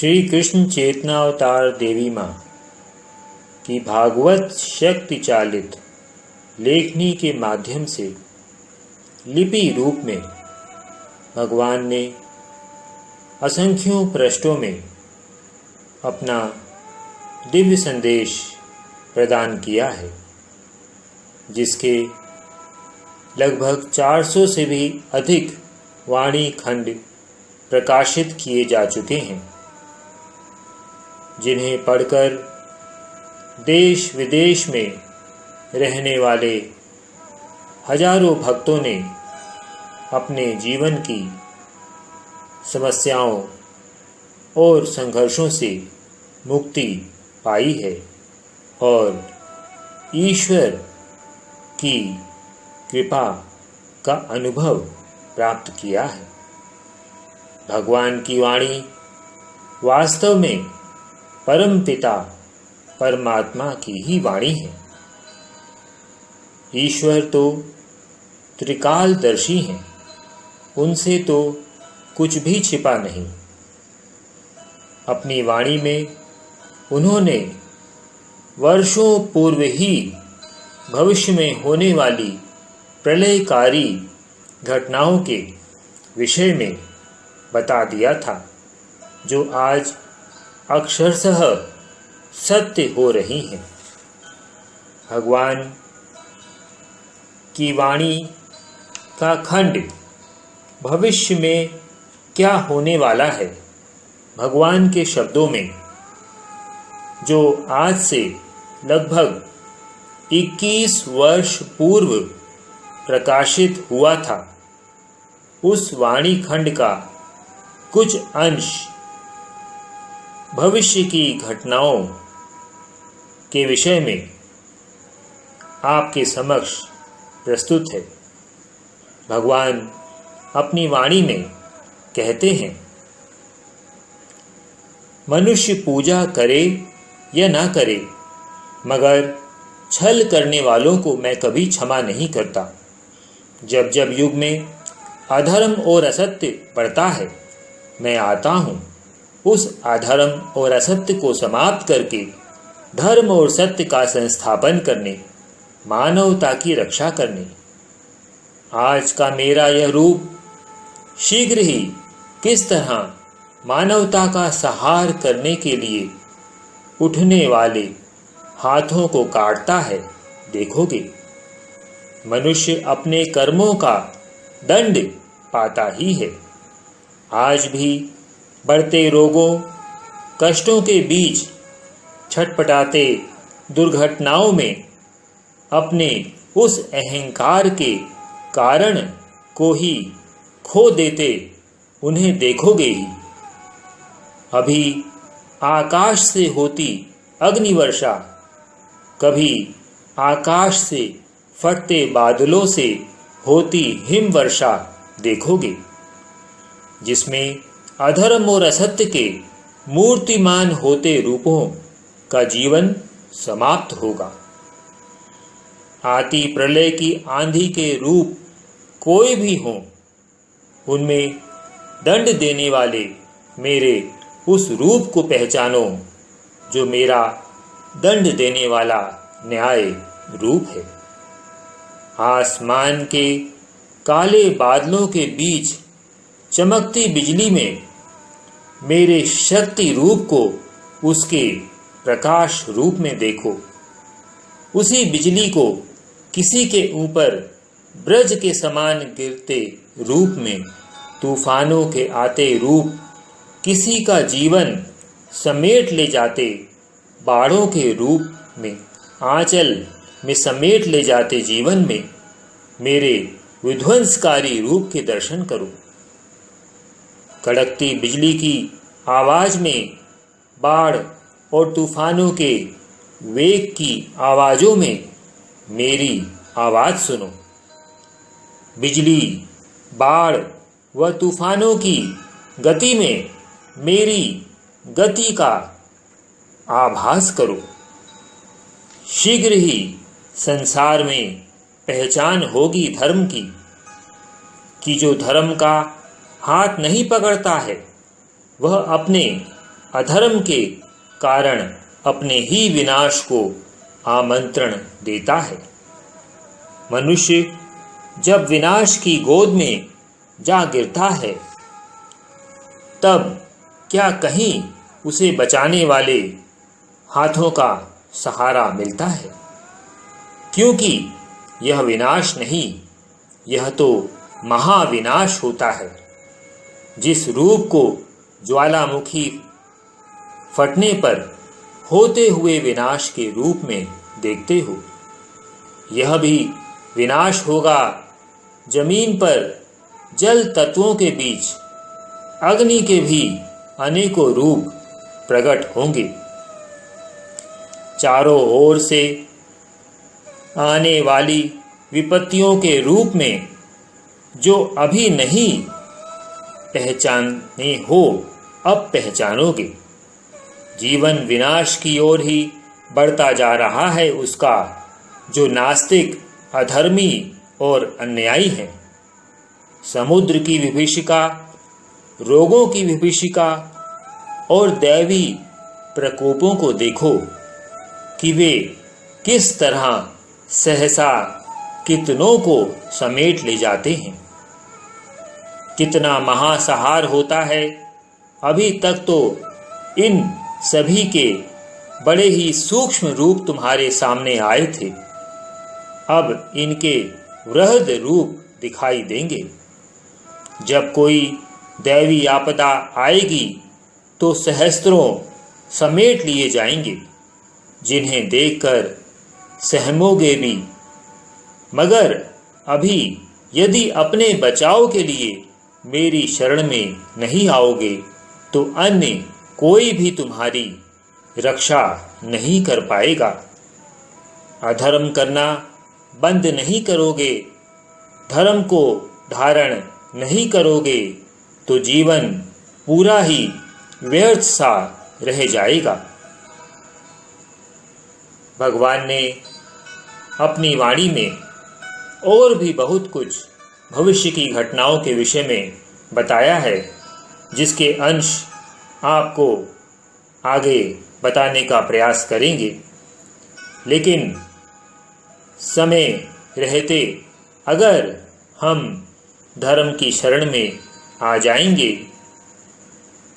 श्री कृष्ण चेतनावतार देवी माँ की भागवत शक्ति चालित लेखनी के माध्यम से लिपि रूप में भगवान ने असंख्यों पृष्ठों में अपना दिव्य संदेश प्रदान किया है, जिसके लगभग 400 से भी अधिक वाणी खंड प्रकाशित किए जा चुके हैं, जिन्हें पढ़कर देश विदेश में रहने वाले हजारों भक्तों ने अपने जीवन की समस्याओं और संघर्षों से मुक्ति पाई है और ईश्वर की कृपा का अनुभव प्राप्त किया है। भगवान की वाणी वास्तव में परमपिता परमात्मा की ही वाणी है। ईश्वर तो त्रिकालदर्शी हैं, उनसे तो कुछ भी छिपा नहीं। अपनी वाणी में उन्होंने वर्षों पूर्व ही भविष्य में होने वाली प्रलयकारी घटनाओं के विषय में बता दिया था, जो आज अक्षरशः सत्य हो रही हैं। भगवान की वाणी का खंड भविष्य में क्या होने वाला है, भगवान के शब्दों में, जो आज से लगभग 21 वर्ष पूर्व प्रकाशित हुआ था, उस वाणी खंड का कुछ अंश भविष्य की घटनाओं के विषय में आपके समक्ष प्रस्तुत है। भगवान अपनी वाणी में कहते हैं, मनुष्य पूजा करे या ना करे, मगर छल करने वालों को मैं कभी क्षमा नहीं करता। जब जब युग में अधर्म और असत्य बढ़ता है, मैं आता हूँ उस अधर्म और असत्य को समाप्त करके धर्म और सत्य का संस्थापन करने, मानवता की रक्षा करने। आज का मेरा यह रूप शीघ्र ही किस तरह मानवता का सहार करने के लिए उठने वाले हाथों को काटता है, देखोगे। मनुष्य अपने कर्मों का दंड पाता ही है। आज भी बढ़ते रोगों, कष्टों के बीच छटपटाते दुर्घटनाओं में अपने उस अहंकार के कारण को ही खो देते उन्हें देखोगे ही। अभी आकाश से होती अग्निवर्षा, कभी आकाश से फटते बादलों से होती हिमवर्षा देखोगे, जिसमें अधर्म और असत्य के मूर्तिमान होते रूपों का जीवन समाप्त होगा। आती प्रलय की आंधी के रूप कोई भी हो, उनमें दंड देने वाले मेरे उस रूप को पहचानो, जो मेरा दंड देने वाला न्याय रूप है। आसमान के काले बादलों के बीच चमकती बिजली में मेरे शक्ति रूप को उसके प्रकाश रूप में देखो। उसी बिजली को किसी के ऊपर ब्रज के समान गिरते रूप में, तूफानों के आते रूप किसी का जीवन समेट ले जाते, बाढ़ों के रूप में आंचल में समेट ले जाते जीवन में मेरे विध्वंसकारी रूप के दर्शन करो। कड़कती बिजली की आवाज में, बाढ़ और तूफानों के वेग की आवाजों में मेरी आवाज सुनो। बिजली, बाढ़ व तूफानों की गति में मेरी गति का आभास करो। शीघ्र ही संसार में पहचान होगी धर्म की, कि जो धर्म का हाथ नहीं पकड़ता है, वह अपने अधर्म के कारण अपने ही विनाश को आमंत्रण देता है। मनुष्य जब विनाश की गोद में जा गिरता है, तब क्या कहीं उसे बचाने वाले हाथों का सहारा मिलता है? क्योंकि यह विनाश नहीं, यह तो महाविनाश होता है। जिस रूप को ज्वालामुखी फटने पर होते हुए विनाश के रूप में देखते हो, यह भी विनाश होगा। जमीन पर जल तत्वों के बीच अग्नि के भी अनेकों रूप प्रकट होंगे। चारों ओर से आने वाली विपत्तियों के रूप में जो अभी नहीं पहचाने हो, अब पहचानोगे। जीवन विनाश की ओर ही बढ़ता जा रहा है उसका जो नास्तिक, अधर्मी और अन्यायी है। समुद्र की विभीषिका, रोगों की विभीषिका और दैवी प्रकोपों को देखो कि वे किस तरह सहसा कितनों को समेट ले जाते हैं। कितना महासहार होता है। अभी तक तो इन सभी के बड़े ही सूक्ष्म रूप तुम्हारे सामने आए थे, अब इनके वृहद रूप दिखाई देंगे। जब कोई दैवी आपदा आएगी तो सहस्त्रों समेट लिए जाएंगे, जिन्हें देखकर सहमोगे भी। मगर अभी यदि अपने बचाव के लिए मेरी शरण में नहीं आओगे तो अन्य कोई भी तुम्हारी रक्षा नहीं कर पाएगा। अधर्म करना बंद नहीं करोगे, धर्म को धारण नहीं करोगे तो जीवन पूरा ही व्यर्थ सा रह जाएगा। भगवान ने अपनी वाणी में और भी बहुत कुछ भविष्य की घटनाओं के विषय में बताया है, जिसके अंश आपको आगे बताने का प्रयास करेंगे। लेकिन समय रहते अगर हम धर्म की शरण में आ जाएंगे,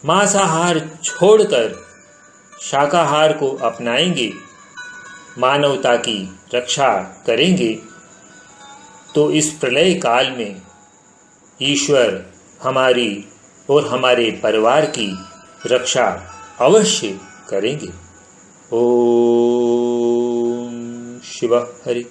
मांसाहार छोड़कर शाकाहार को अपनाएंगे, मानवता की रक्षा करेंगे, तो इस प्रलय काल में ईश्वर हमारी और हमारे परिवार की रक्षा अवश्य करेंगे। ओम शिव हरि।